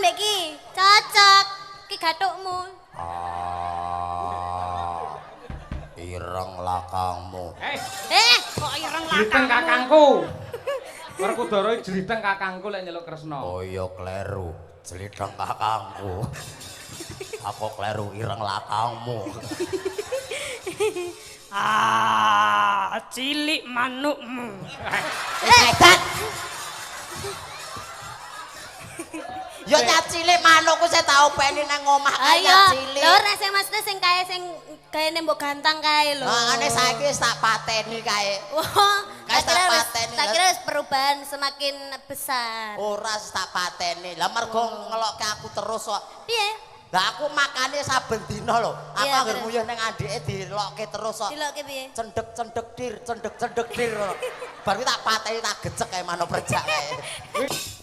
mbek ki. Cocok. Ki gathukmu. Ireng lakangmu. Kok ireng Jliteng lakangmu? kakangku. Werkudara jliteng kakangku lek nyeluk Kresna. Oh iya kleru, jliteng kakangku. Aku kleru ireng lakangmu. Cilik manukmu. Hebat. Yo nyat cilik manukku saya tau peni nang omah kaya Ayo, cilik. lho nek sing maksudnya sing kaya sing gayane mbok gantang kae lho. Ane saiki wis tak pateni kae. Wah, Kayak tak pateni. tak kira wis perubahan semakin besar. Ora wis tak pateni. Lah mergo ngelokke aku terus kok. Piye? Lah aku makane saben dina lho. Aku Iya, anggere bener. nguyuh ning andike dilokke terus kok. Dilokke piye? Cendek-cendek dir, cendek-cendek dir. Bar kuwi tak pateni tak gecek kae manuk perjak kae. Yes,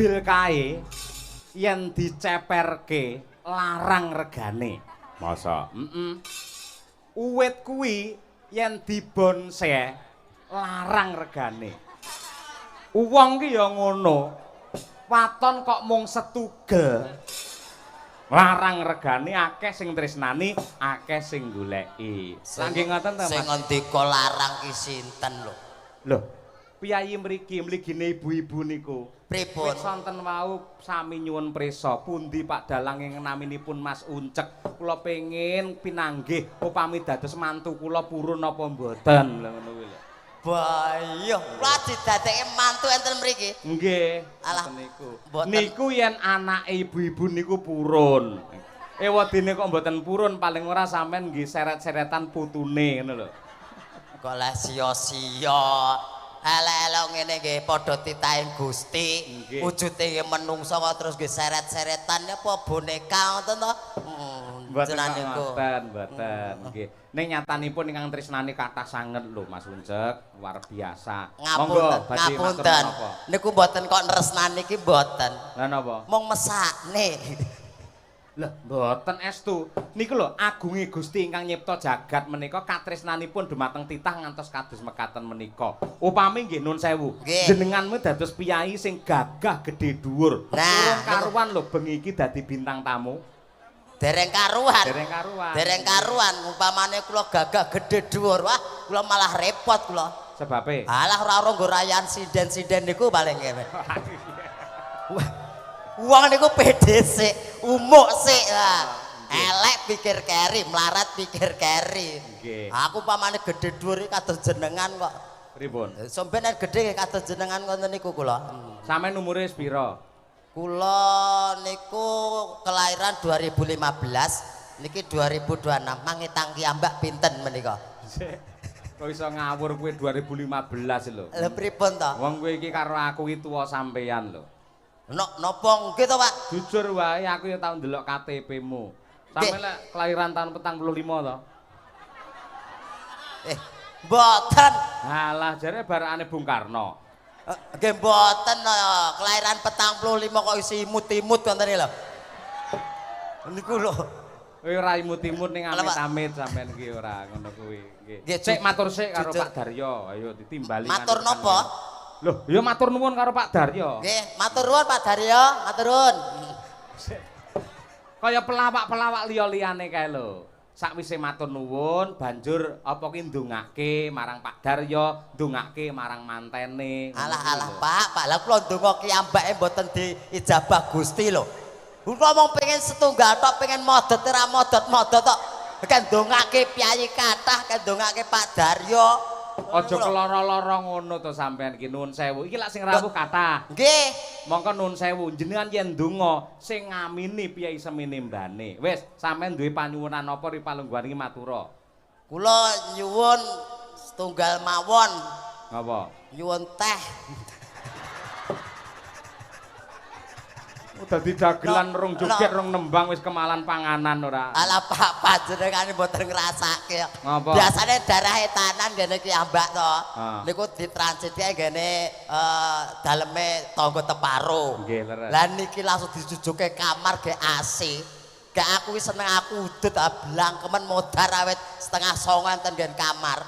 mobil kae yen diceperke larang regane. Masa? Uwit kuwi yen dibonse larang regane. Wong ki ya ngono. Waton kok mung setugel. Larang regane akeh sing tresnani, akeh sing goleki. Saking ngoten ta, Mas? Sing ngendika larang ki sinten lho? Lho, piyayi mriki mligine ibu-ibu niku. Pripun? Wis sonten wau sami nyuwun prisa pundi Pak Dalang ing naminipun Mas Uncek. Kula pengin pinanggih upami dados mantu kula purun napa mboten lho ngono kuwi lho. Bayo, kula didadekke mantu enten mriki. Nggih, Alah, niku. mboten. Niku yen anake ibu-ibu niku purun. Ewadene kok mboten purun paling ora sampean nggih seret-seretan putune ngono lho. Kok lah sia-sia. Elek-elek ngene nggih padha titahe Gusti. Nggih. Wujude nggih menungso kok terus nggih seret-seretan apa boneka ngoten to. Mboten Jenengan niku. mboten nggih. Ning nyatanipun ingkang tresnani kathah sanget lho Mas Uncek, luar biasa. Ngapunten, badhe matur ngapunten. menapa? Niku mboten kok nresnani iki mboten. Lah napa? Mung mesakne. Lah mboten estu. Niku lho agunge Gusti ingkang nyipta jagat menika katresnanipun dumateng titah ngantos kados mekaten menika. Upami nggih nun sewu, Nggih. jenenganmu dados piyai sing gagah gedhe dhuwur. Nah, Urung karuan lho bengi iki dadi bintang tamu. Dereng karuan. Dereng karuan. Dereng karuan. Umpamane kula gagah gedhe dhuwur, wah kula malah repot kula. Sebabe. Alah ora nggo rayan sinden-sinden niku paling ngewe. Wong niku pede sik, umuk sik. Elek pikir keri, melarat pikir keri. Nggih. Aku pamane gedhe dhuwur iki kados jenengan kok. Pripun? Sampeyan gedhe kados jenengan ngoten niku kula. Sampeyan umure pira? Kula niku kelahiran 2015, niki 2026. Mangitang kiambak pinten menika? Kok iso ngawur kuwi 2015 lho. Lha pripun to? Wong kowe iki karo aku iki tuwa sampeyan lho. Napa nggih to, Pak? Jujur wae aku ya tau ndelok KTP-mu. Sampe lek kelahiran tahun 45 to. Mboten. Halah jare barakane Bung Karno. Nggih mboten kelahiran 45 kok isi imut-imut ngoten lho. Niku lho. Kowe ora imut-imut ning Alah, Pak. amit-amit sampean iki ora ngono kuwi. Nggih. Nggih, Sik matur sik karo jujur. Pak Daryo. Ayo ditimbali. Matur nganti napa? tekan. Loh, ya matur nuwun karo Pak Daryo. Nggih, matur nuwun Pak Daryo, matur nuwun. Kaya pelawak-pelawak liya-liyane kae lho. Sakwise matur nuwun, banjur apa ki ndongake marang Pak Daryo, ndongake marang mantene. Alah Pak, lah kula ndonga kiambake mboten diijabah Gusti lho. Kula mung pengen setunggal tok, pengen modot ora modot-modot tok. Kan ndongake piyai kathah, kan ndongake Pak Daryo. Aja keloro-loro ngono to sampean iki nuwun sewu. Iki lak sing rawuh kathah. Nggih. Mongko nuwun sewu, jenengan yen ndonga sing ngamini piyai semene mbane. Wis, sampean duwe panyuwunan apa ri palungguhan iki matura. Kula nyuwun setunggal mawon. Ngapa? Nyuwun teh. Dadi dagelan rong joget rong nembang wis kemalan panganan ora. Alah Pak panjenengane mboten ngrasake. Ngapa? Biasane darah etanan ngene ki ambak to. Ah. Niku ditransitke ngene daleme tangga teparo. Nggih, leres. Lah niki langsung dijujuke kamar ge AC. Gak aku wis seneng aku udut blangkemen modar awet setengah 09.00 enten nggen kamar.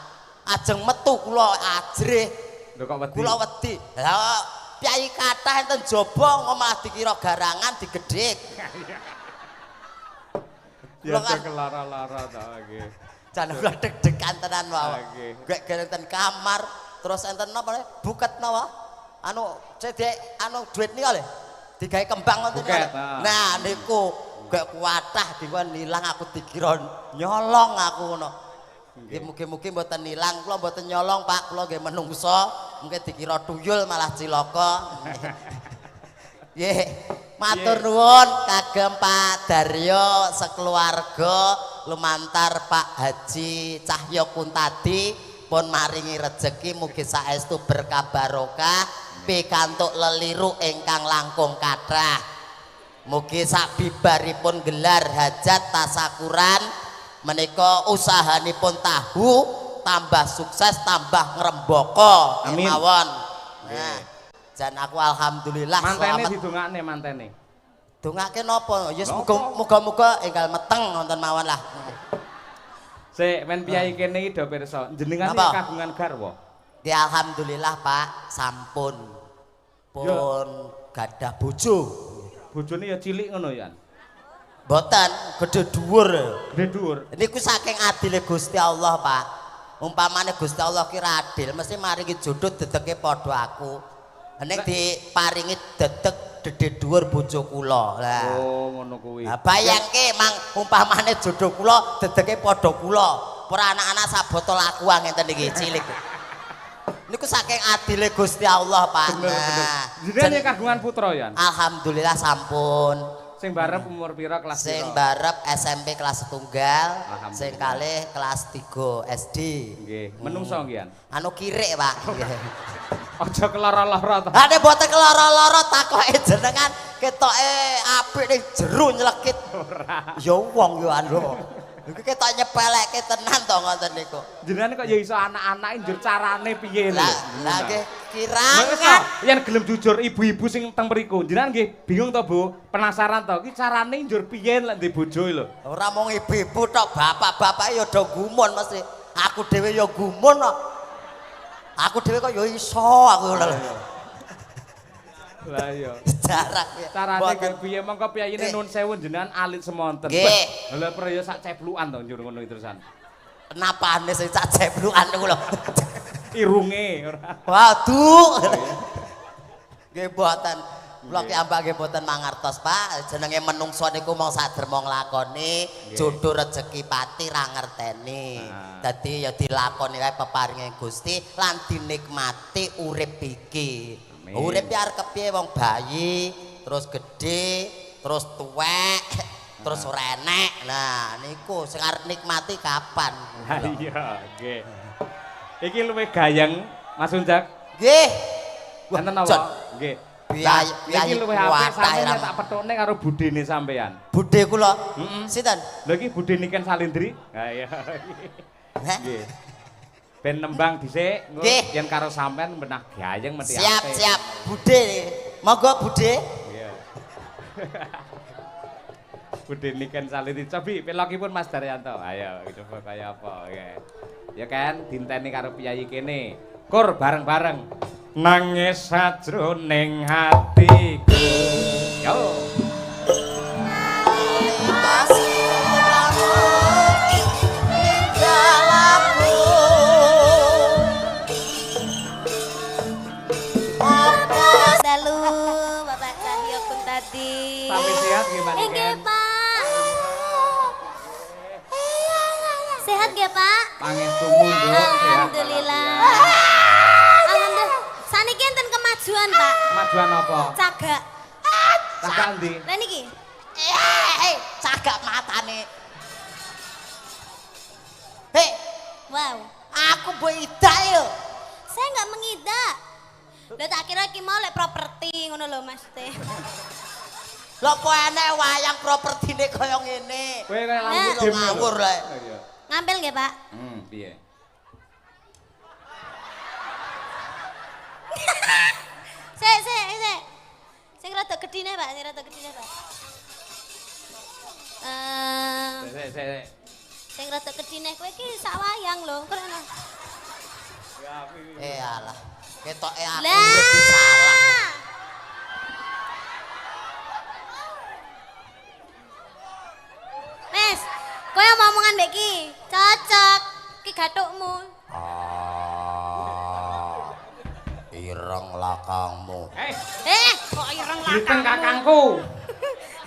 Ajeng metu kula ajrih. Lho kok wedi? Kula wedi. Lah piyai kathah enten jaba kok malah dikira garangan digedhik. Ya Kula kan- kelara-lara ta nggih. Jan kula deg-degan tenan wae. Nggih. Gek enten kamar terus enten napa buket napa? Anu cedek anu duit nika lho. Digawe kembang ngoten Buket, lho. ah. Nah niku gek kuatah dikon nilang aku dikira nyolong aku ngono. Nggih mugi-mugi mboten nilang, kula mboten nyolong Pak, kula nggih menungso, mungkin dikira tuyul malah cilaka. Nggih, matur nuwun kagem Pak Daryo sekeluarga lumantar Pak Haji Cahyo Kuntadi pun maringi rejeki mugi saestu berkah barokah pikantuk leliru ingkang langkung kathah. Mugi sabibaripun gelar hajat tasakuran menika usahanipun tahu tambah sukses tambah ngrembaka Amin. mawon. Nah, Jan aku alhamdulillah Mantene selamat. didongakne mantene. Dongake napa? Ya muga-muga enggal meteng wonten mawon lah. Sik, men piyai kene iki do pirsa. Jenengan iki Napa? kagungan garwa. Nggih alhamdulillah Pak, sampun. Pun gadah bojo. Bojone ya cilik ngono ya. Mboten gedhe dhuwur. Gede dhuwur. Niku saking adile Gusti Allah, Pak. Umpamane Gusti Allah ki adil, mesti maringi jodoh dedeke padha aku. Nek diparingi dedek dedhe dhuwur bojo kula. Lah. Oh, ngono kuwi. Lah bayangke mang umpamane jodoh kula dedeke padha kula. Ora anak-anak sabotol aku ngenten iki cilik. Niku saking adile Gusti Allah, Pak. Bener. Jenengan iki kagungan putra ya. Alhamdulillah sampun. Sing barep umur pira kelas Sing pira? barep SMP kelas setunggal, Alhamdulillah. sing kalih kelas 3 SD. Nggih, menungso nggih. Anu kirik, Pak. Aja kelara-lara to. Ane boten keloro-loro takoke jenengan ketoke apik ning jero nylekit. Ora. Ya wong yo anu. Iki ketok nyepelekke tenan to ngoten niku. Jenengan kok ya iso anak-anake njur carane piye lho. Lah nggih Wis kirangan. to, yen gelem jujur ibu-ibu sing teng mriku, jenengan nggih bingung to, Bu? Penasaran to, iki carane njur piye lek ndek bojo lho. Ora mung ibu-ibu tok, bapak-bapak ya do gumun mesti. Aku dhewe ya gumun kok. Aku dhewe kok ya iso aku lho. Lah iya. Jarak ya. Carane Mboten. nggih piye mongko piyayine Nggih. nuwun sewu jenengan alit semonten. Nggih. Lha priya sak ceplukan to njur ngono terusan. Kenapane sing sak jeblukan niku lho. Irunge ora. Waduh. Nggih mboten. Kula ki ambak nggih mboten mangertos, Pak. Jenenge menungso niku mong sadherma nglakoni, jodoh rejeki pati ra ngerteni. Dadi ya dilakoni kae peparinge Gusti lan dinikmati urip iki. Amin. Urip ki arep kepiye wong bayi, terus gedhe, terus tuwek, terus ora enek. Nah, niku sing arep nikmati kapan? Ha iya, nggih. Iki luwih gayeng, Mas Unjak. Nggih. Enten Jon. apa? Nggih. Biaya- Lah, biaya iki luwih kuwatah apik sampeyan iram. tak petokne karo budene sampean. Budhe kula. Heeh. Sinten? Lha iki budene Ken Salindri. Ha iya. Heh? Nggih. Ben nembang dhisik, engko Nggih. yen karo sampean menah gayeng mesti Siap, apik. siap. Budhe. Monggo Budhe. Iya. Budene Ken Salindri. Cobi pelokipun Mas Daryanto. Ayo, coba kaya apa. Nggih. Ya kan dinteni karo piyayi kene. Kur bareng-bareng. Nangis sajroning hatiku. Yo. Dalu Bapak Cahyo pun tadi. Sampai sehat gimana, Nggih, Ken? Pak. Sehat nggih, Pak? Pangestumu nduk sehat. Alhamdulillah. Alhamdulillah. Saniki enten kemajuan, Pak. Kemajuan apa? Cagak. Cagak ndi? Lah niki. Cagak matane. Hei, Wow. aku mbok idak yo. Saya nggak mengidak. Lah tak kira ki mau lek properti ngono lho Mas Teh. Lho kok enek wayang propertine kaya ngene. Kowe kaya lampu Nah. dim Ngawur lho. lek. Oh, iya. Ngambil nggih, Pak? Piye? Sik. Sing rada gedine, Pak, sing rada gedine, Pak. Sik. Sing rada gedine kowe iki sak wayang lho, krono. Alah. Ketoke aku urip salah. Lah. Mes, kowe omongan mbek iki cocok. Ki gathukmu. Ireng lakangmu. Kok ireng Jliteng lakang. kakangku.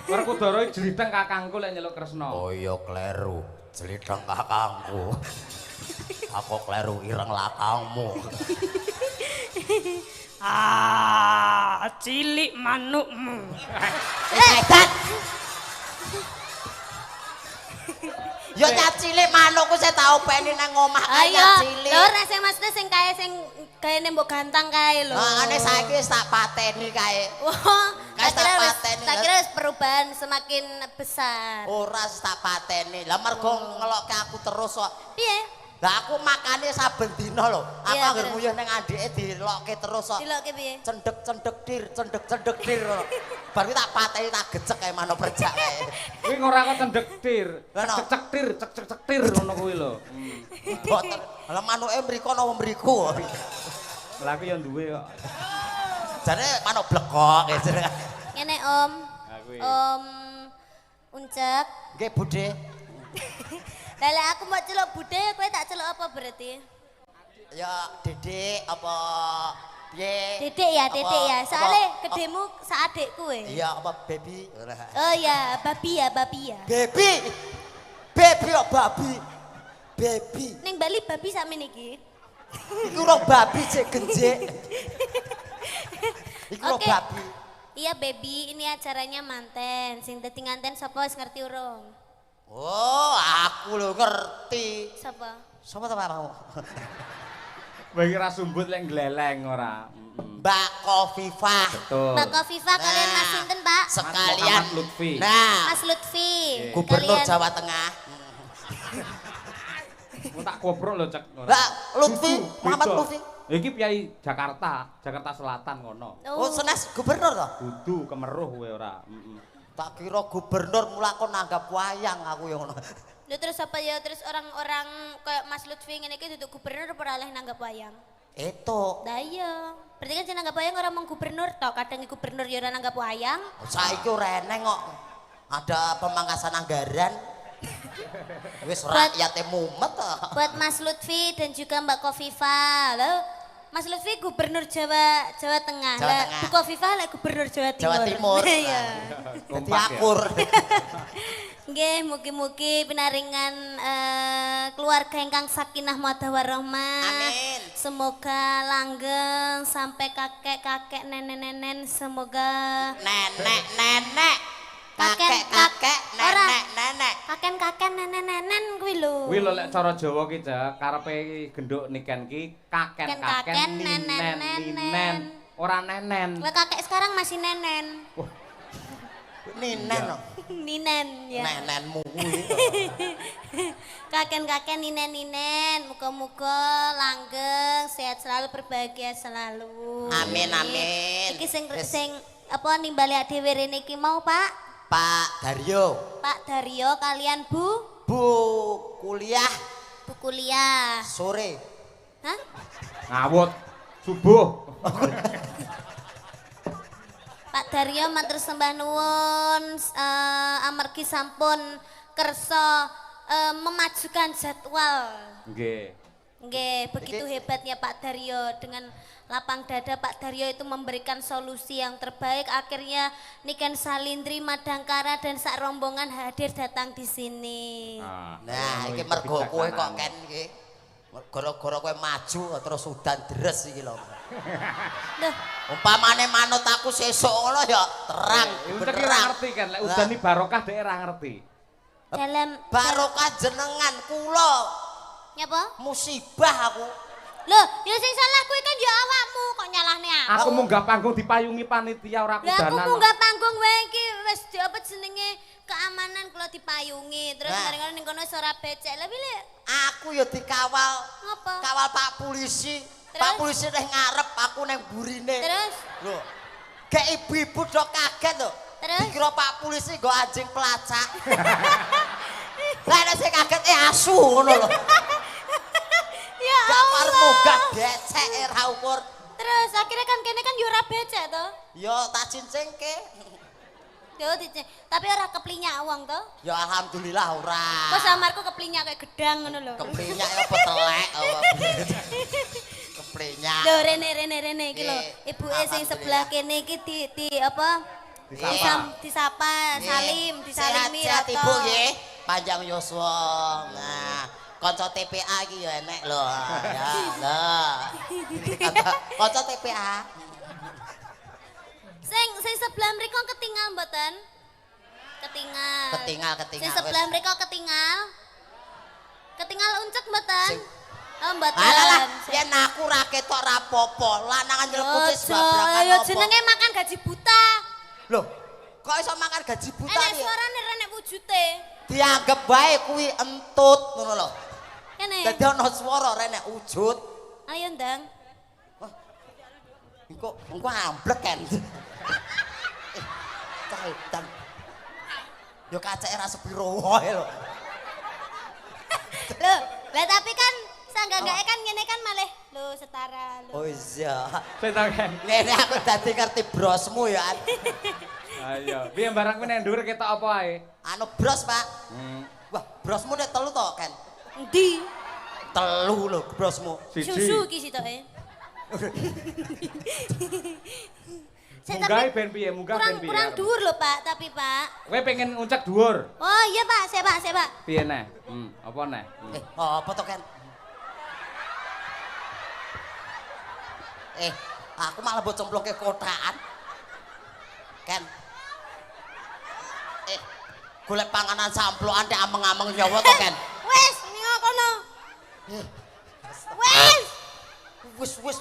Werkudara jliteng kakangku lek nyeluk Kresna. Oh iya kleru, jelidang kakangku. Aku kleru ireng lakangmu. Cilik manukmu. Edan. Yo nyat cilik manukku saya tau peni nang omah kaya Ayo, cilik. lho rek sing maksudnya sing kaya sing gayane mbok gantang kae lho. Ane saiki wis tak pateni kae. Wah, Kae tak pateni. tak kira wis perubahan semakin besar. Ora wis tak pateni. Lah mergo ngelokke aku terus kok. Piye? Lah aku makane saben dina lho. Aku Iya, anggere terus? nguyuh ning andike dilokke terus kok. Dilokke piye? Cendek-cendek dir, cendek-cendek dir. Bar kuwi tak pateni tak gecek kae manuk perjak kae. Kuwi ora kok cendek tir. Lah, no. Cek tir, cek tir ngono kuwi lho. Boten. Lah manuke mriko napa mriku. Lah aku ya duwe kok. Jane manuk blekok gitu. Ngene Om. Nah, kuwi. Om Uncek. Nggih, Budhe. Lah lek aku mau celuk Bude, kowe tak celuk apa berarti? Ya Dedek apa piye? Dedek ya, Dedek ya. Apa- Soale apa- gedemu seadek kowe. Iya, apa baby? Oh ya, babi ya, babi ya. Baby. Baby kok babi. Baby. Ning Bali babi sami niki. Iku ora babi cek genjek. Iku ora Oke. babi. Iya baby, ini acaranya manten. Sing dadi nganten sapa wis ngerti urung? Oh, aku lho ngerti. Sapa? Sapa ta mau? Bagi ra sumbut lek gleleng ora. Mbak Kofifah. Betul. Mbak Kofifa kalian Mas sinten, Pak? Sekalian Muhammad Lutfi. Nah, Mas Lutfi. Gubernur Kalian- Jawa Tengah. Mau tak kobrol lho cek. Lah, Lutfi, Dudu, Muhammad beda. Lutfi. Iki Piai Jakarta, Jakarta Selatan ngono. Oh, senes gubernur toh? Dudu kemeruh kowe ora. Tak kira gubernur mula kok nanggap wayang aku yang ngono. Lho terus apa ya? Terus orang-orang kayak Mas Lutfi ngene iki duduk gubernur ora oleh nanggap wayang. Itu. Lah iya. Berarti kan sing nanggap wayang ora mung gubernur tok, kadang gubernur ya ora nanggap wayang. Saiki ora eneng kok. Ada pemangkasan anggaran. Wis Buat- rakyate mumet toh. Buat Mas Lutfi dan juga Mbak Kofifa. Loh, Mas Lutfi gubernur Jawa Tengah. Jawa Lah, Tengah. Bu Kofifa lah gubernur Jawa Timur. Jawa Timur. Iya. Dadi Kompak ya. akur. Nggih, mugi-mugi pinaringan keluarga ingkang sakinah mawaddah warahmah. Amin. Semoga langgeng sampai kakek-kakek nenek-nenek semoga Nenek. Kakek, Kakek, ora. nenek. kakek-kakek nenek-nenek kuwi lho. Kuwi lho lek cara Jawa ki Cak, karepe genduk niken ki Kaken, kaken-kaken nenen, ninen. Ora nenen. Lah kakek sekarang masih nenen. Ninen. no. Ninen ya. Nenenmu kuwi. Kakek-kakek ninen-ninen, muga-muga langgeng, sehat selalu, berbahagia selalu. Amin, amin. Iki sing Wis. sing apa nimbali dhewe rene iki mau, Pak? Pak Daryo, Pak Daryo kalian Bu kuliah kuliah. sore. Hah? Ngawut subuh. Pak Daryo matur sembah nuwun amargi sampun kersa memajukan jadwal. Nggih. Nggih, begitu hebatnya Pak Daryo dengan lapang dada Pak Daryo itu memberikan solusi yang terbaik. Akhirnya Niken Salindri, Madangkara dan sak rombongan hadir datang di sini. Nah, iki mergo kowe kok Ken iki. Gara-gara kowe maju terus udan deres iki lho. Duh, Umpamane manut aku sesuk ngono ya terang, Udah kira benerang. ngerti kan, lek udan ni barokah dhek ora ngerti. dalam Barokah jenengan kula nyapa? musibah aku. Loh, ya sing salah kuwi kan ya awakmu kok nyalahne aku. Aku munggah panggung dipayungi panitia ora Lah aku kudanan. munggah panggung wae iki wis di apa jenenge keamanan kula dipayungi. Terus Nah. bareng ning kono wis ora becek. Lah piye? Aku ya dikawal. Ngapa? Kawal Pak Polisi. Terus? Pak Polisi neh ngarep aku neng burine. Terus? Lho. Kayak ibu-ibu do kaget lho. Terus? Dikira Pak Polisi nggo anjing pelacak. Lah nek sing kaget asu ngono lho. Ya Gak Allah. par munggah becek ra ukur. Terus akhirnya kan kene kan yo ora becek to. Yo tak cincingke. Yo tapi ora keplinyak wong to. Ya alhamdulillah ora. Kok samarku keplinyak kayak gedang ngono lho. Keplinyak ya apa telek apa. Keplinyak. Lho rene iki lho. Nggih, Ibuke sing sebelah kene iki di apa? Disapa, salim, disalimi Sehat-sehat rata. Ibu nggih. Panjang yuswa. Nah, kanca TPA iki ya enek lho. Ya, lho. Kanca TPA. Sing sebelah mriko ketinggal mboten? Ketinggal. Ketinggal. Sing sebelah mriko ketinggal. Ketinggal uncek mboten? Sing- Oh mboten. Alah, yen aku ra ketok ra apa-apa. Lanangan nyelekuti sebabrakan Yo apa. jenenge makan gaji buta. Loh, kok iso makan gaji buta Enek ya? suarane renek wujute. Dianggep bae kuwi entut ngono lho. Ya Kene. Dadi ana swara rene wujud. Ayo ndang. Engko amblek kan. Cah edan. Yo kaceke ra sepiro wae lho. Loh, lah tapi kan sanggak-sanggake kan ngene kan malih lho setara lho. Oh iya. Petaken. Ngene aku dadi ngerti brosmu ya. Ayo, piye barang kuwi nek dhuwur ketok apa ae? Anu bros, Pak. Wah, brosmu nek telu to, Ken? Endi? Telu lho brosmu. Susu iki sitoke. Munggah ben piye? Munggah ben piye? Kurang dhuwur lho, Pak, tapi Pak. Kowe pengen uncak dhuwur? Oh iya, Pak, saya Pak. Piye neh? Apa neh? Apa to, Ken? Aku malah mbok cemploke kotaan. Ken. Golek panganan samplokan nek ameng-ameng nyawa to, Ken. Wes, ning kono. Wes. Wis.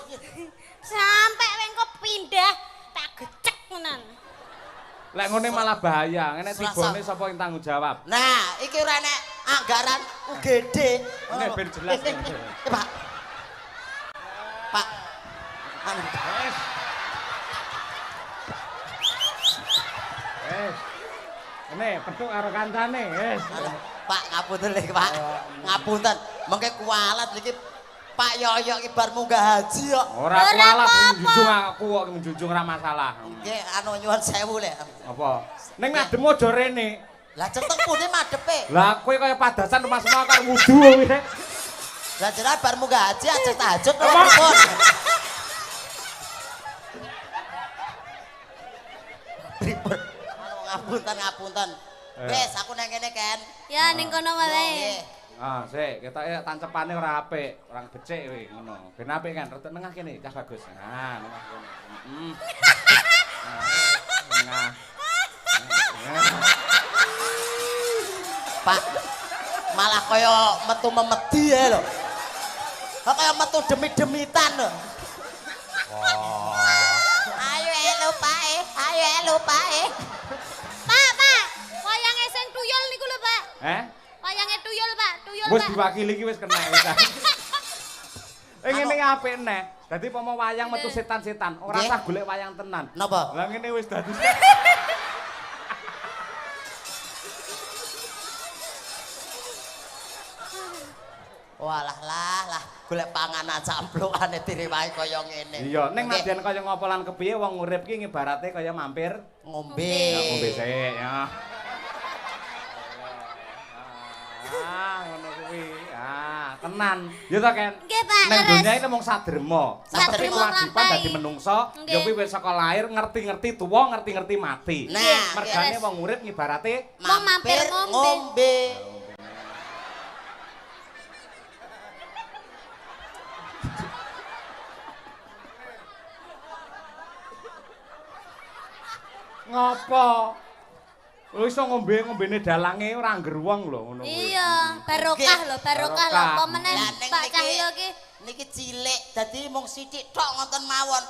Sampai wengko pindah tak gecek menan. Lek ngene malah bahaya, ngene tibone sapa yang tanggung jawab? Nah, iki ora nek anggaran UGD. Nek ben jelas. Pak. Pak. Wes. Ini petuk karo kancane, wes. Pak, ngapunten lho, Pak. Ngapunten. Mengke kualat iki Pak Yoyo iki bar munggah haji kok. Ora kualat menjunjung aku kok menjunjung ora masalah. Nggih, anu nyuwun sewu lho. Apa? Ning ngadem aja rene. Lah centeng pundi madepe? Lah kowe kaya padasan rumah semua karo wudu kowe. Lah jenengan bar munggah haji ajeng tahajud lho pripun? Pripun? Ngapunten. Wes, aku nang kene, Ken. Ya ning kono wae. Ah, sik, ketoke tancepane ora apik, orang becik kowe ngono. Ben apik kan, rada nengah kene, cah bagus. Nah, nengah kene. Nengah. Pak, malah kaya metu memedi ya lho. Kok kaya metu demi-demitan lho. Ayo elu Pak, Pak, wayange sing tuyul niku lho, Pak. Wayange tuyul, Pak. Wis diwakili iki wis kena wis. Ngene apik neh. Dadi pomo wayang metu setan-setan, ora usah golek wayang tenan. Napa? Lah ngene wis dadi. Walah lah, golek panganan camplukane diriwahi kaya ngene. Iya, ning nadyan kaya ngapa lan kepiye wong urip ki ngibarate kaya mampir Ngombe. ya ngombe sik ya. Ngono kuwi. Tenan. Ya ta, Ken? Nggih, Pak. Ning donya iki mung sadrema. Tapi Sadrema kewajiban nglampahi. dadi menungso, Nggih. ya kuwi wis saka lahir ngerti-ngerti tuwa, ngerti-ngerti mati. Nah, mergane beres. wong urip ngibarate Mau mampir ngombe. ngopo? Lho iso ngombene dalange ora angger wong lho ngono kuwi. Iya, barokah lho, barokah lho. Apa meneh Lah ning Pak Cahyo ki? niki cilik dadi mung sithik tok ngoten mawon.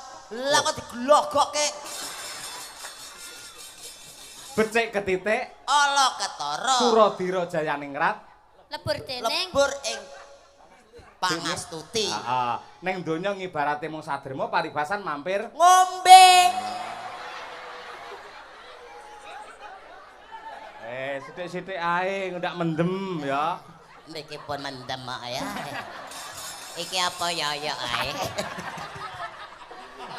Lah kok diglogokke Becik ketitik, ala ketara. Suradira Jayaningrat. Lebur dening. Lebur ing pangastuti. Heeh. Ning donya ngibarate mung sadrema paribasan mampir. Ngombe. Sithik-sithik ae ndak mendem ya. Niki pun mendem kok ya. Iki apa ya ae.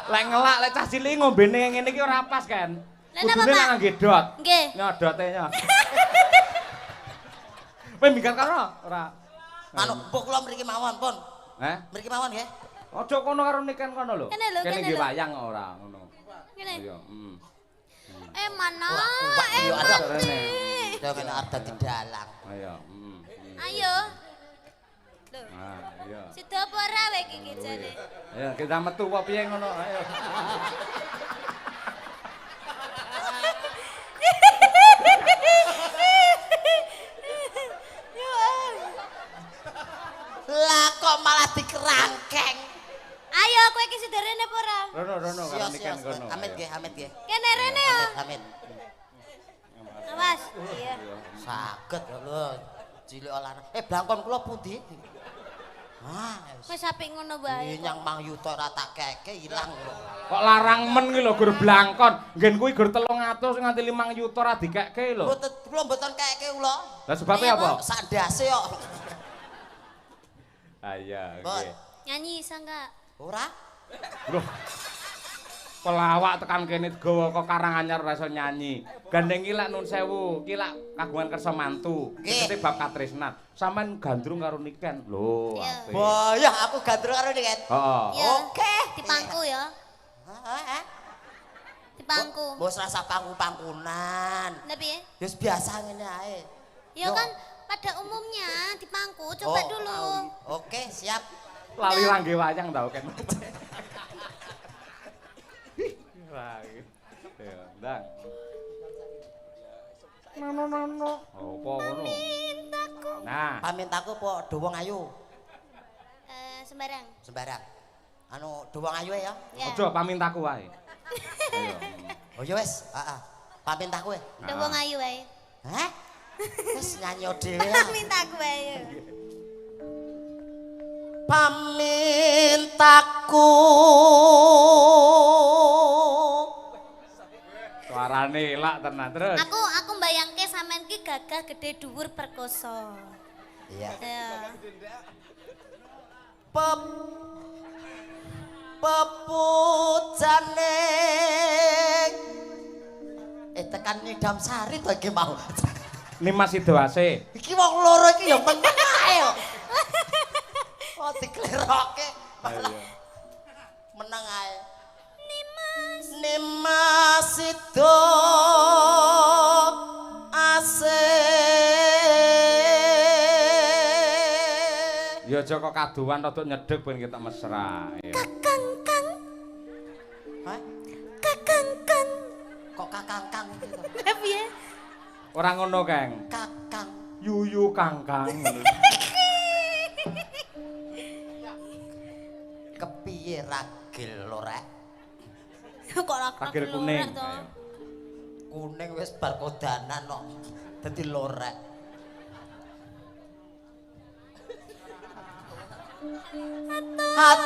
Lek ngelak lek cah cilik ngombene ngene iki ora pas kan. Lah napa, Kudune Pak? lek ngangge dot. Nggih. Nyodote nyot. Kowe minggat karo ora? Anu, mbok kula mriki mawon pun. Mriki mawon nggih. Aja kono karo niken kono lho. Kene lho, Kene kene nggih lho. wayang ora ngono. Ngene. Iya, Mana? kuat yo ada. Rene. Yo kena ada di dalang. Ayo, Ayo. Lho, iya. sida apa ora wae iki jane? Ayo kita metu apa piye ngono. Ayo. Lah kok malah dikerangkeng. Ayo kowe iki sida rene apa ora? Rono karo Sios, niken sios. kono. Amit ayo. nggih, amit nggih. Kene rene ya. Amit. Awas. Iya. Saged lho. Cilik olahan. Blangkon kula pundi? Ah, Wis apik ngono wae. nyang Mang Yuto ora tak keke ilang lho. Kok larang men ki lho gur blangkon. Nggen kuwi gur 300 nganti 5 yuta ora dikekke lho. Kula mboten keke kula. Lah sebabe apa? Sak ndase kok. Ah iya, Mbon. nggih. Nyanyi iso enggak? Ora? Loh. Pelawak tekan kene gawa kok Karanganyar ora iso nyanyi. Gandeng ki lak nun sewu, ki lak kagungan kersa mantu. Nggih. Tegese bab katresnan. Sampeyan gandrung karo Niken. Lho, Iya. apik. Wah, aku gandrung karo Niken. Heeh. Ya. Oke. Dipangku ya. Heeh. Dipangku. Bos rasa pangku-pangkunan. Lah piye? Wis biasa ngene ae. Ya Yo. kan pada umumnya dipangku, coba dulu. Oke, siap. Lali langge wayang tau Ken. Wah. Ya, ndang. No. Apa ngono? Nah, Pamintaku po Dowong Ayu. Sembarang. Sembarang. Anu Dowong Ayu ya. Ya. aja pamintaku wae. Ayo. Oh ya wis, heeh. Pamintaku e. Udah wong ayu wae. Hah? Wis nyanyi dhewe. Mintaku wae. Pamintaku Suarane elak tenan terus. Aku mbayangke sampean ki gagah gede dhuwur perkoso. Iya. Ya. Pepujane tekan Nidam Sari to iki mau. Nimas Sidoase. Iki wong loro iki ya meneng ae kok. Oh dikleroke. Meneng ae. Nimas Sido Ya aja kok kaduan rada nyedhek ben ketok mesra. Ya. Kakang. Hah? Kakang. Kok kakang gitu. Lah piye? Ora ngono, Kang. Kakang. Yuyu Kangkang. Kepiye ragil lho rek? Kok ora Ragil kuning. Ayo. Kuning wis bar kodanan kok. Dadi lorek.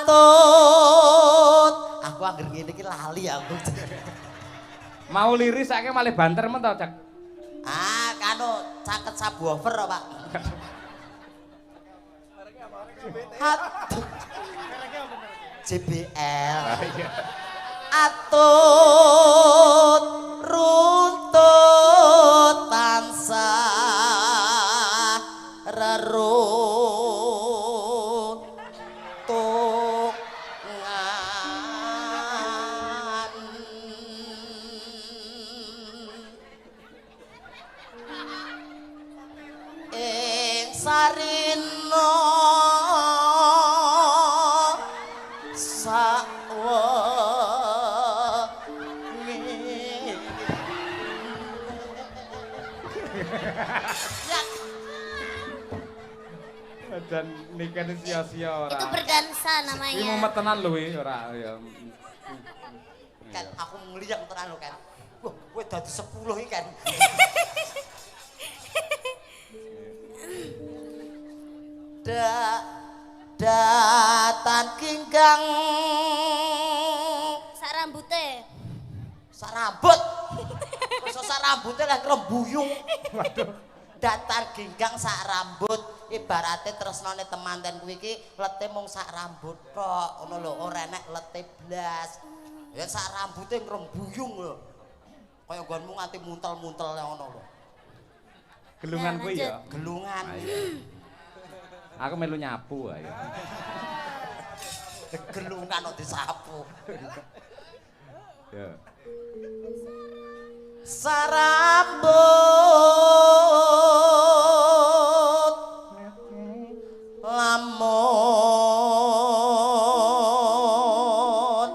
Hatut. Aku anggere ngene iki lali aku. Mau liris saiki malih banter men to, Cak. Ah, kanu caket subwoofer kok, Pak. Hatut. JBL. Atut runtut tansah reruntungan ing sarina Dan Niken sia-sia ora. Itu berdansa Iki namanya. mumet tenan lho iki ora ya. Kan aku ngliyeng tenan lho kan. Wah, kowe dadi 10 iki kan. Datan kinggang Sak rambute. sak rambut. Masa sak rambute lah krembuyung. Waduh. Datar ginggang sak rambut ibarate tresnane temanten kuwi iki lete mung sak rambut tok ngono lho ora enek lete blas ya sak rambute ngrembuyung lho kaya nggonmu nganti muntel-muntel ngono lho Gelungan kuwi ya. gelungan Aku melu nyapu ae. gelungan kok disapu Ya. sarambut lamun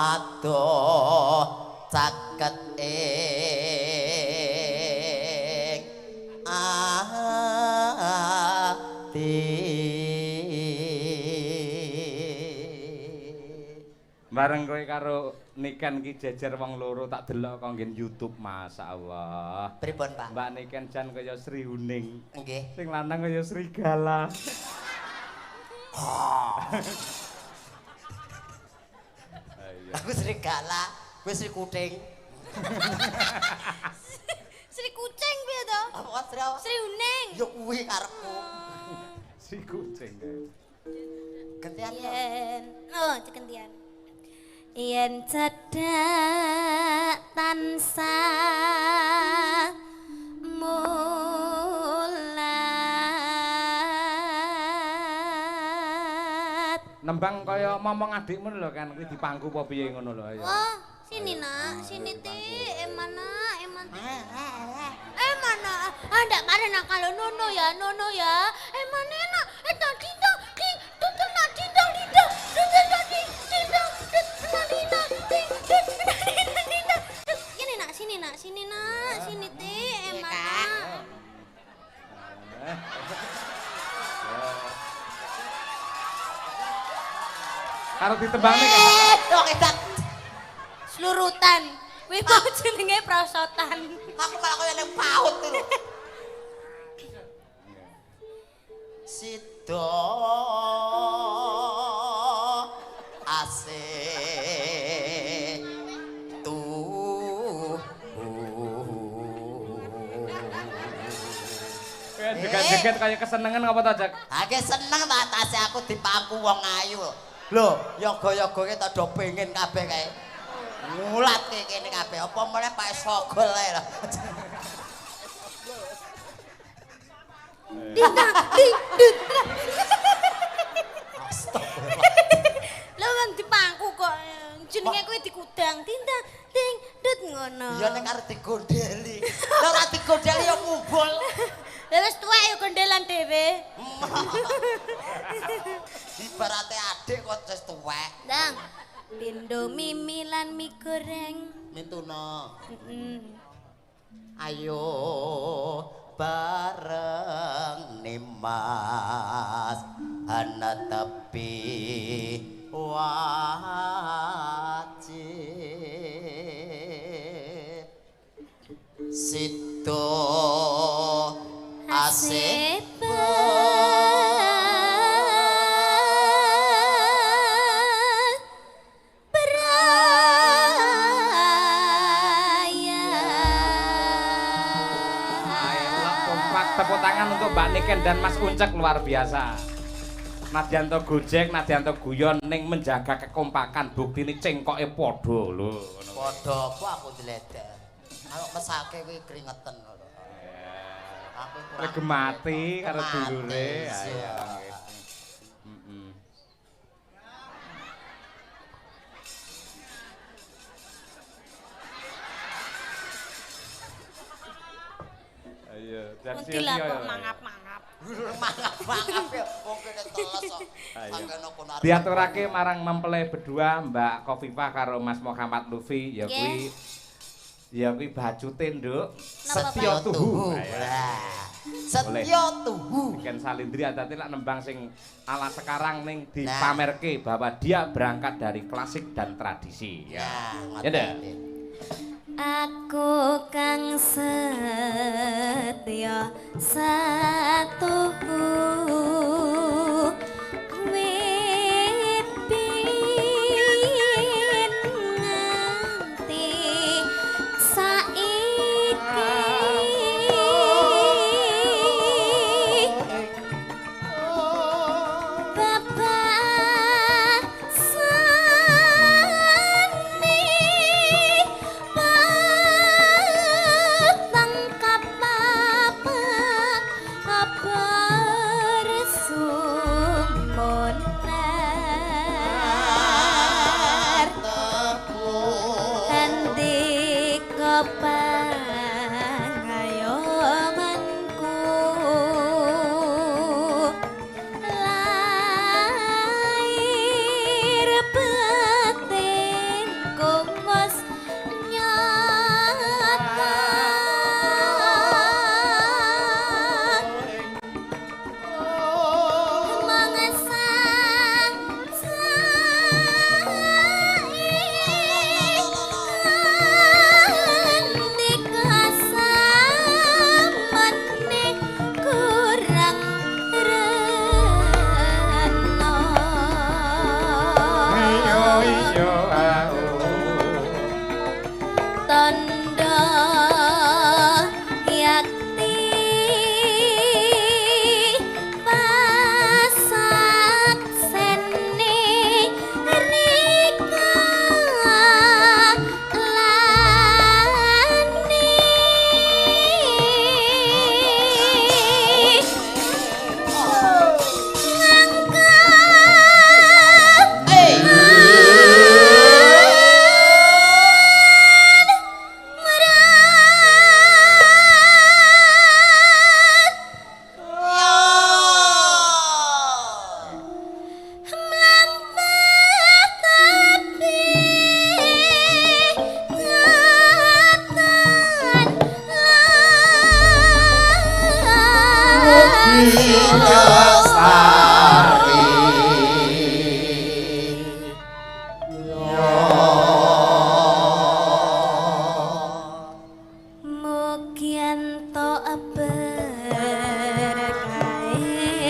adoh caket ing ati Bareng kowe karo Niken ki jejer wong loro tak delok kok nggen YouTube masyaallah. pripun Pak Mbak Niken jan kaya Sri Huning. nggih Sing lanang kaya serigala. Aku serigala, kowe Sri Kuting. Sri Kucing piye to? Apa Sri apa? Sri Uning. Ya kuwi karepku. Si kucing. Gantian yo. Yen, oh cekentian. Yen cedhak tansah mulat. Nembang kaya momong adikmu lho kan kuwi dipangku apa piye ngono lho ayo. Wah, sini nak, sini ti, emana. Mana? Ah, ndak marah nak kalau nono ya, mana nak? Tadi dong, tutup tadi dong, sini nak, sini ti, emana? Karo ditembang nih Dok edan. Slurutan. Wih, mau jenenge prosotan. Aku malah kaya ning paut lho. Sida asih Jeget-jeget kaya kesenengan apa to, Jak? Ake seneng ta tase aku dipangku wong ayu. Lho, yoga-yogane tak do pengen kabeh kae. Ngulat kene kabeh. Apa meneh Pak Sogol ae lho. Dindang, Lho wong dipangku kok jenenge kuwi dikudang. Dindang, ding, dut ngono. Ya nek arep digondeli. Lah ora digondeli ya ngumpul. Lah wis tuwek ya gondelan dhewe. Ibarate adik kok wis tuwek. Ndang. Pindo mimi lan mie goreng. Mintuna. Heeh. Ayo bareng Nimas ana tepi wajib Sito asih Tepuk tangan untuk Mbak Niken dan Mas Uncek luar biasa. Nadyanto gojek, Nadyanto guyon ning menjaga kekompakan buktine cengkoke padha lho. Padha aku diledek. Aku mesake kuwi keringetan lho. Aku Regemati karo dulure. Ayo. Ayo, dan Kuntilah kok mangap-mangap. Mangap-mangap ya, mungkin teles kok. Diaturake marang mempelai berdua Mbak Khofifah karo Mas Muhammad Lufi ya kuwi bacute nduk Setya Tuhu. Setya Tuhu. Niken Salindri adate lak nembang sing ala sekarang ning dipamerke bahwa dia berangkat dari klasik dan tradisi ya. Ya ndak? Aku kang setya satuhu wit biyen nganti saiki Bapak sani tangkap apa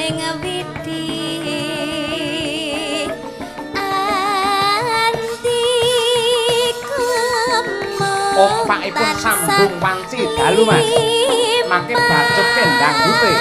ing widi anti kemo Opakipun sambung wanci dalu Mas mangke bacot kendang dute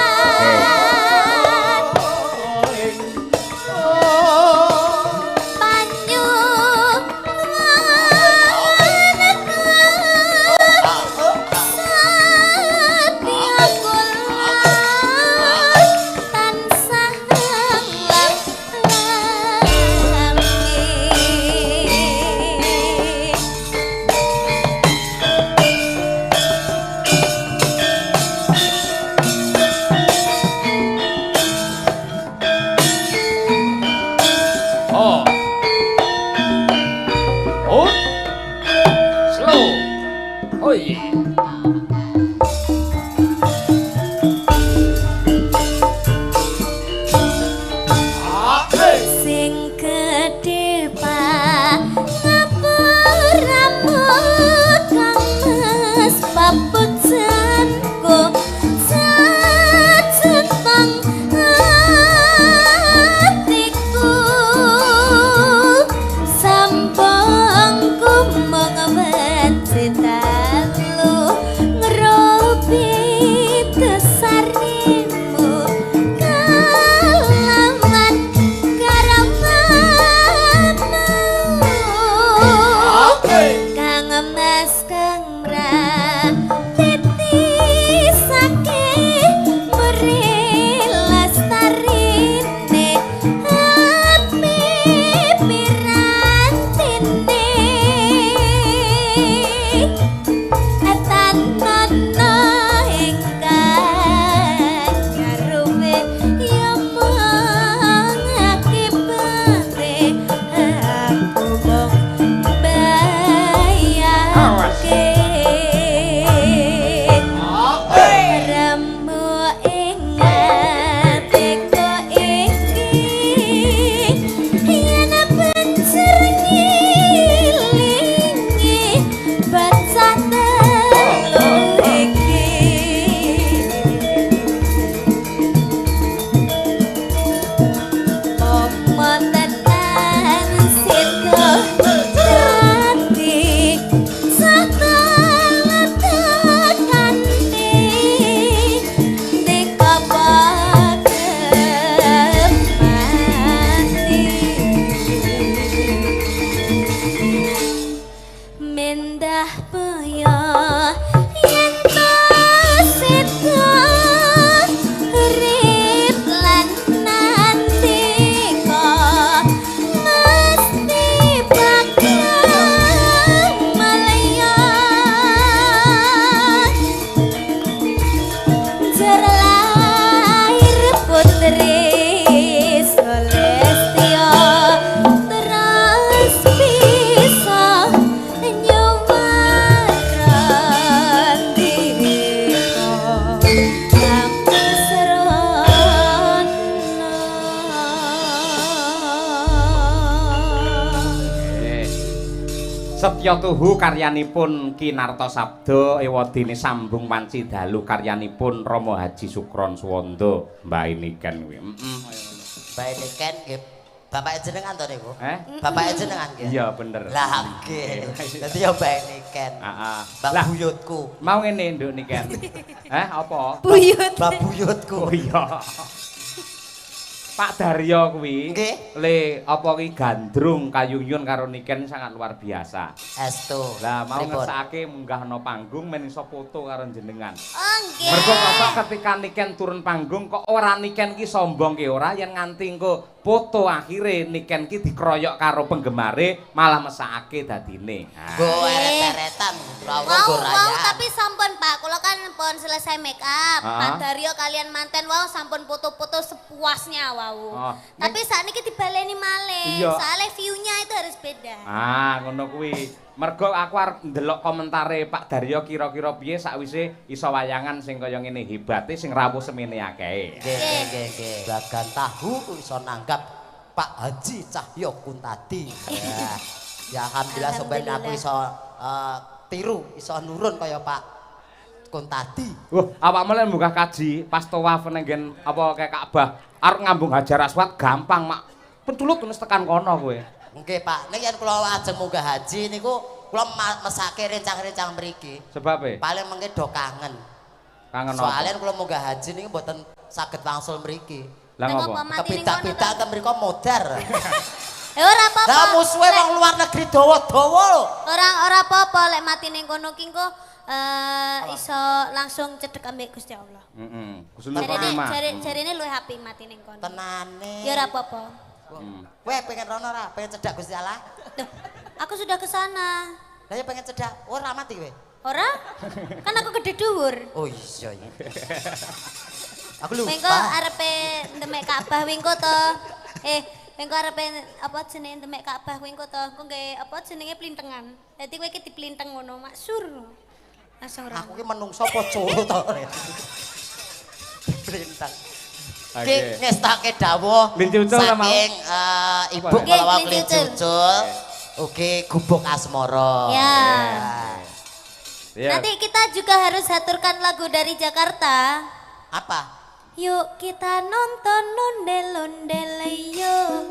Setya tuhu karyanipun Kinarta Sabda ewadene sambung wanci dalu karyanipun Rama Haji Sukron Suwanda Mbak Niken kuwi. Mbak Niken nggih bapak jenengan to niku? Bapak jenengan nggih? Iya bener. Lah nggih. Dadi ya Mbak Niken. Heeh. Mbak buyutku. Mau ngene Nduk Niken. Apa? Buyut. Mbak buyutku. Oh iya. Pak Daryo kuwi le apa ki gandrung kayuyun karo Niken sangat luar biasa. Estu. Lah mau ngersakake munggahno panggung men iso foto karo jenengan. Oh nggih. Mergo kok ketika Niken turun panggung kok ora Niken ki sombong ki ora yen nganti engko foto akhire Niken ki dikeroyok karo penggemare malah mesakake dadine. Go eret-eretan Wow, tapi sampun Pak, kula kan pun selesai make up. Pak Daryo kalian manten wow sampun foto-foto sepuasnya wow. Tapi saat ini dibaleni malih. Soalnya view-nya itu harus beda. Ngono kuwi. Mergo aku arep ndelok komentare Pak Daryo kira-kira piye sakwise iso wayangan sing kaya ngene hebate sing rawuh semene akeh. Nggih. Bagan tahu iso nanggap Pak Haji Cahyo Kuntadi. Ya alhamdulillah sampeyan aku iso tiru iso nurun kaya Pak kon tadi. Wah, awakmu lek munggah kaji pas tawaf ning nggen apa kayak Ka'bah, arep ngambung Hajar Aswad gampang, Mak. Penculut terus tekan kono kowe. Nggih, Pak. Nek yen kula ajeng munggah haji niku kula mesake rencang-rencang mriki. Sebab Paling mengke do kangen. kangen apa? Soalnya kula munggah haji niku mboten saged wangsul mriki. Lah ngopo? Kepidak-pidak ten mriku modar. Ora apa-apa. Lah musuhe wong luar negeri dawa-dawa lho. Ora apa-apa lek mati ning kono ki engko iso langsung cedhek ambek Gusti Allah. Heeh. Gusti Allah. Jarine luwih apik mati ning kono. Tenane. Ya ora apa-apa. Kowe pengen rono ora? Pengen cedak Gusti Allah? Duh, aku sudah ke sana. Lah ya pengen cedak. Ora mati kowe. Ora? Kan aku gede dhuwur. Oh iya iya. Aku lupa. Wengko arepe ndemek Ka'bah wengko to. Wengko arepe apa jenenge ndemek Ka'bah wengko to. Engko nggae apa jenenge plintengan. Dadi kowe iki diplinteng ngono, maksur. Langsung ora. Aku ki menungso apa coro to. Blintang. Ki ngestake dawuh Linci ucul mau. saking Ibu kalawa Linci Ucul. Oke, gubuk asmara. Ya. Iya. Nanti kita juga harus aturkan lagu dari Jakarta. Apa? Yuk kita nonton ondel-ondel yuk.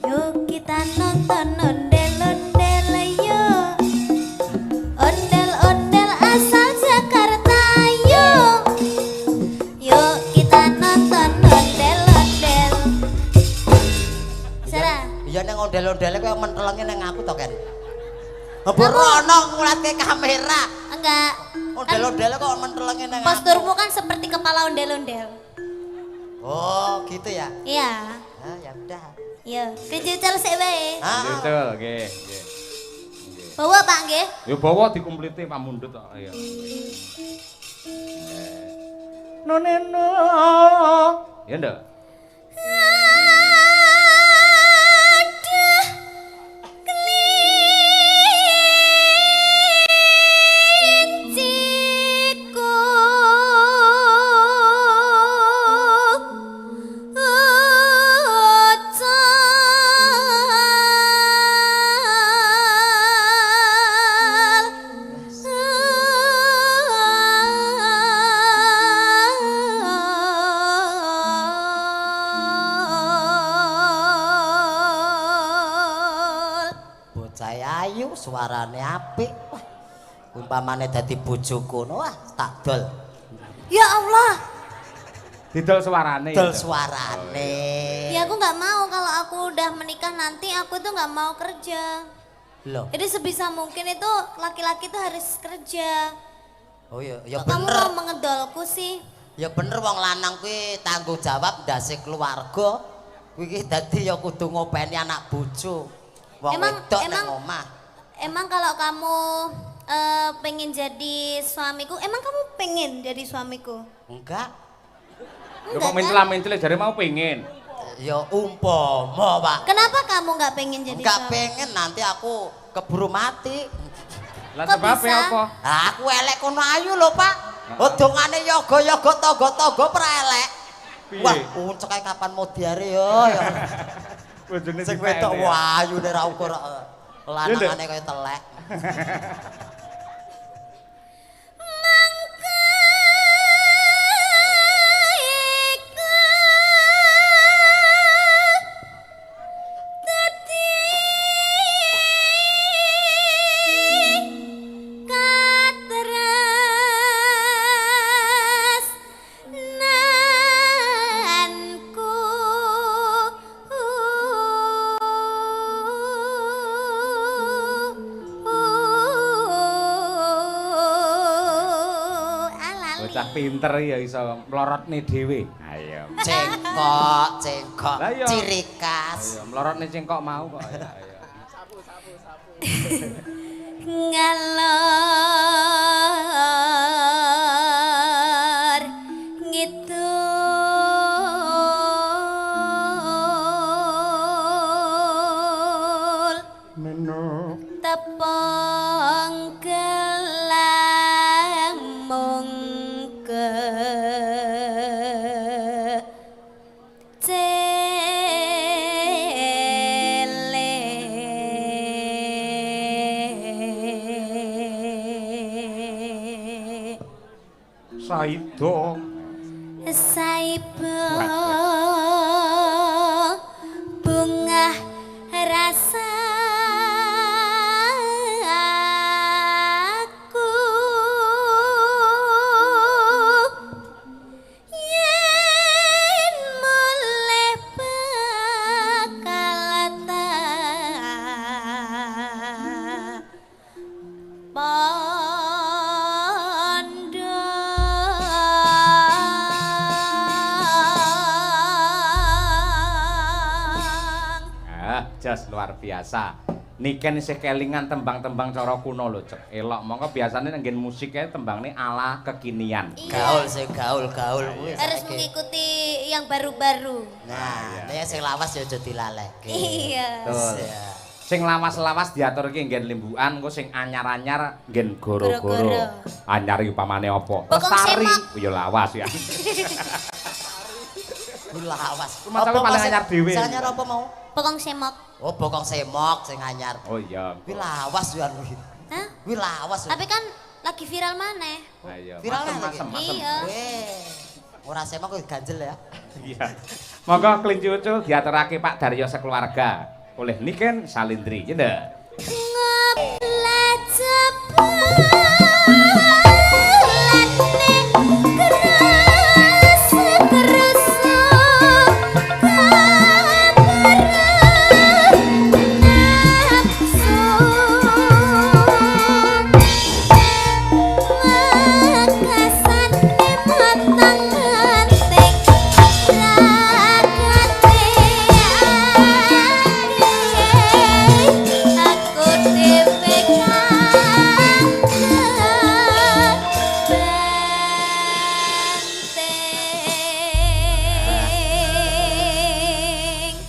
Yuk kita nonton ondel-ondel yuk. Ondel-ondel asal Jakarta yuk. Yuk kita nonton ondel-ondel. Sarah. Iya ning ondel-ondele kowe mentelenge ning aku to, Ken. Apa rono ngulatke kamera? Enggak. Ondel-ondele kok mentelenge ning aku. Posturmu kan seperti kepala ondel-ondel. Oh, gitu ya. Iya. Ah, ya udah. Iya, kejutal sik wae. Betul, nggih, nggih. Bawa Pak nggih. Ya bawa dikumpliti pamundhut kok, ayo. Noneno. Ya ndak? Ayu suarane apik. Wah. Umpamane dadi bojoku ngono wah tak dol. Ya Allah. Didol suarane. Dol suarane. Ya aku nggak mau kalau aku udah menikah nanti aku tuh nggak mau kerja. Loh. Jadi sebisa mungkin itu laki-laki tuh harus kerja. Oh iya, ya Kok kamu bener. mau mengedolku sih? Ya bener wong lanang kuwi tanggung jawab ndase keluarga. Kuwi iki dadi ya kudu ngopeni anak bojo. Wong wedok nang omah. Emang kalau kamu pengen jadi suamiku, emang kamu pengen jadi suamiku? Enggak. Ya kok mencelah-mencele jare mau pengen. Ya umpama, Pak. Kenapa kamu nggak pengen jadi Enggak suami? pengen nanti aku keburu mati. Lah Kok sebab bisa? apa? Lah aku elek kono ayu lho, Pak. Odongane yoga-yoga togo-togo pra elek. Piye? Wah, uncek ae kapan mau diare yo ya. Bojone Sing dipeni wedok ya. wayu nek ra ukur lanangane kaya telek. Bocah pinter ya iso mlorotne dhewe. Ayo. Cengkok, cengkok, Lah iya. ciri khas. Ayo mlorotne cengkok mau kok. Ayo. Ngalor ngidul Meno. tepung gelang mungke dong. Saibo bunga rasa aku yen mulai bakal jas luar biasa. Niken isih kelingan tembang-tembang cara kuno lho, Cek. Elok mongko biasane nanggen musike tembangne ala kekinian. Gaul sing gaul-gaul kuwi. harus mengikuti yang baru-baru. Nah, nek sing lawas ya aja dilaleke. Iya. Betul. Ya. Sing lawas-lawas diaturke nggen limbukan, engko sing anyar-anyar nggen goro-goro. Goro-goro. Anyar iki upamane apa? Bokong Lestari. semak. Ya lawas ya. Kuwi lawas. Tapi paling anyar dhewe. Sing anyar apa mau? Pokong semok. Oh, bokong semok sing anyar. Oh iya. Kuwi lawas yo kuwi. Hah? Kuwi lawas. Tapi kan lagi viral maneh. Ayo. Viral Masem. Iya. Weh. Ora semok kuwi ganjel ya. Iya. Monggo kelinci ucul diaturake Pak Daryo sekeluarga oleh Niken Salindri. Ya ndak?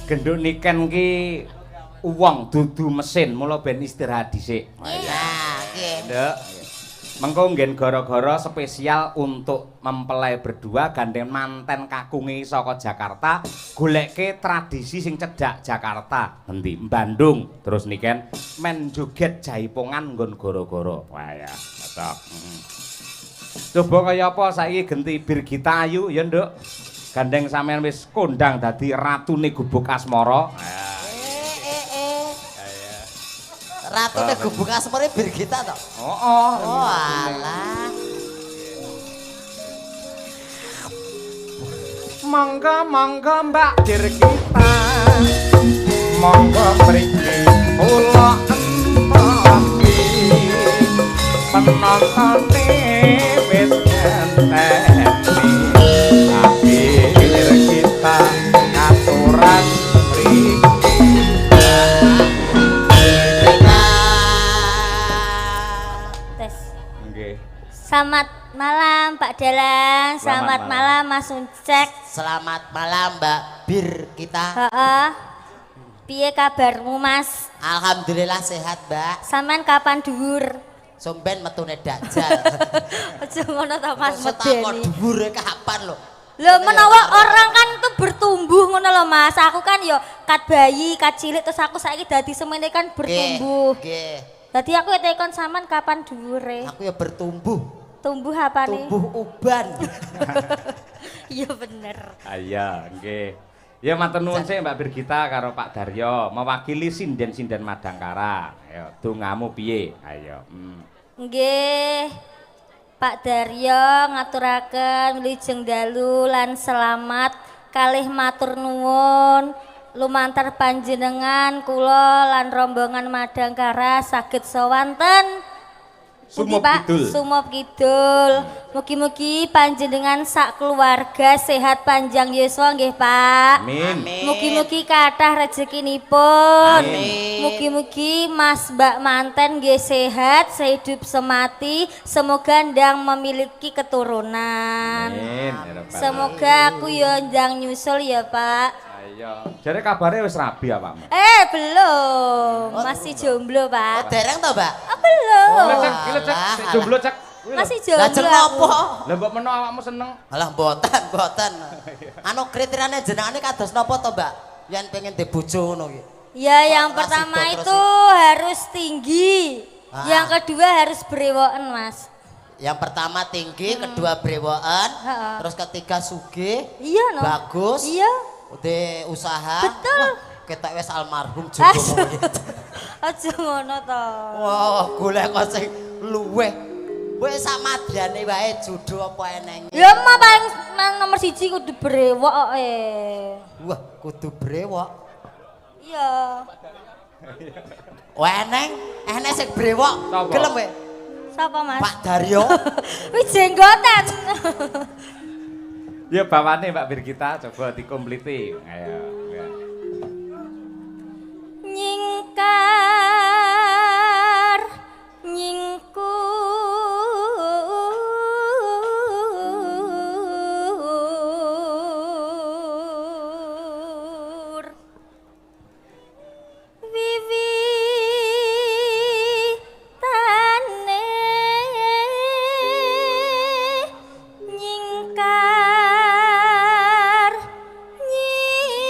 Genduk Niken ki uwong dudu mesin, mula ben istirahat dhisik. Nah, nggih. Nduk. Mengko nggen gara-gara spesial untuk mempelai berdua gandeng manten kakunge saka Jakarta goleke tradisi sing cedhak Jakarta. Endi? Bandung. Terus Niken men joget jaipongan nggon gara-gara. Wah ya, cocok. Coba kaya apa saiki genti Birgita Ayu ya, Nduk. Gandeng sampean wis kondang dadi ratune gubuk asmara. Ratune gubuk asmara Birgita to. Oh, Oh, alah. Monggo Mbak Birgita. Monggo mriki kula entoki. Penontone wis ngenteni. Birgita ngaturan mriki. Tes. Nggih. Selamat malam Pak Dalang, selamat malam Mas Uncek. Selamat malam Mbak Birgita. Heeh. Piye kabarmu Mas? Alhamdulillah sehat, Mbak. Sampean kapan dhuwur? Somben metune dajal. Aja ngono ta Mas Takon medeni. dhuwure kapan lho? Lho menawa orang kan tuh bertumbuh ngono lho Mas. Aku kan yo kat bayi, kat cilik terus aku saiki dadi semene kan bertumbuh. Nggih. Dadi aku tekon sampean kapan dhuwure? Aku ya bertumbuh. Tumbuh apa nih? Tumbuh uban. Iya bener. Iya, nggih. Ya matur nuwun sih Mbak Birgita karo Pak Daryo mewakili sinden-sinden Madangkara. Ayo, dongamu piye? Ayo. Nggih. Pak Daryo ngaturaken wilujeng dalu lan selamat kalih matur nuwun lumantar panjenengan kula lan rombongan Madangkara saged sowanten Sumop Pak, Kidul. Sumop Kidul. Mugi-mugi panjenengan sak keluarga sehat panjang yuswa nggih Pak. Amin. Mugi-mugi kathah rezekinipun. Amin. Mugi-mugi Mas Mbak manten nggih sehat, sehidup semati, semoga ndang memiliki keturunan. Amin. Ya Rabbal Semoga aku yo ndang nyusul ya Pak. Ayo. Jare kabare wis rabi apa, Mbak? Belum. Masih jomblo Oh, Pak. dereng to, Mbak? Belum. Gila cek, sik jomblo cek. Kuwi lho. Masih Lah jomblo. jeneng aku. apa? Lah mbok menawa awakmu seneng. Alah mboten. Anu kriteriane jenengane kados napa to, Mbak? Yen pengen di bojo ngono ki. Ya yang Kok pertama rasido terus itu harus tinggi. Ah. Yang kedua harus berewoken Mas. Yang pertama tinggi, kedua brewokan, terus ketiga sugih. Iya no. Bagus. Iya. Udah usaha. Betul. Wah, ketok wis almarhum juga. Aja ngono to. Wah, golek kok sing luweh. Wis samadane wae judo apa eneng. Ya mah paling nomor 1 kudu brewok kok Wah, kudu brewok. Iya. Wah eneng sing brewok. Sapa? Gelem kowe? Sapa Mas? Pak Daryo. Wis jenggotan. Ya bawane Mbak Birgita coba dikompliti. Ayo. Ya. Nyingkar nyingkur wiwitane nyingkar nyingkur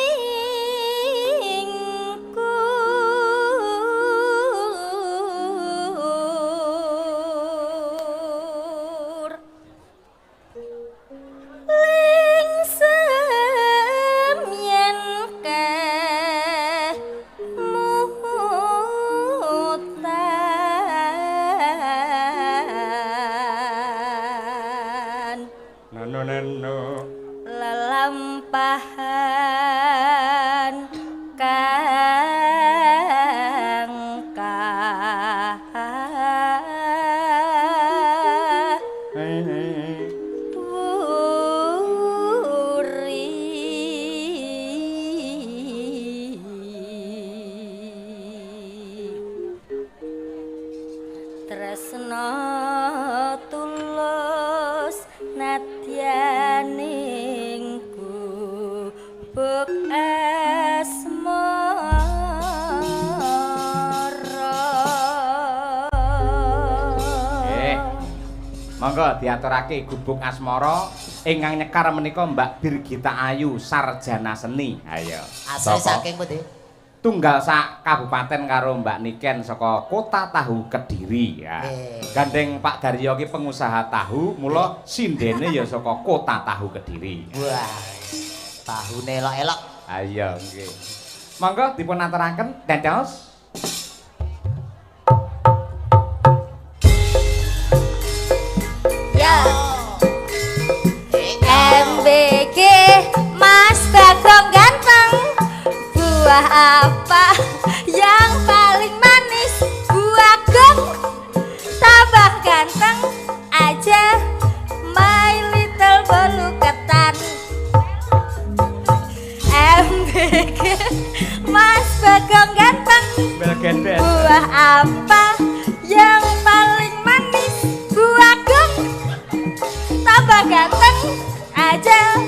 lingsem yen kemutan No. lelampahan kang wuri tresno tulus nadyaning buk asmara. Monggo diaturake gubuk asmara ingkang nyekar menika Mbak Birgita Ayu sarjana seni. Ayo. Asli Sapa? saking pundi? Tunggal sak kabupaten karo Mbak Niken saka Kota Tahu Kediri ya. Gandeng Pak Daryo ki pengusaha tahu, mula sindene ya saka Kota Tahu Kediri. Wah. Tahune elok-elok. Ayo nggih. Monggo dipun aturaken dados. Ya. MBG Mas Bagong ganteng. Buah apa yang paling manis? Buah gong. Tambah ganteng aja my little bolu ketan. MBG Mas Bagong ganteng. Belgendet. Buah apa yang paling manis? Buah gong. Tambah ganteng aja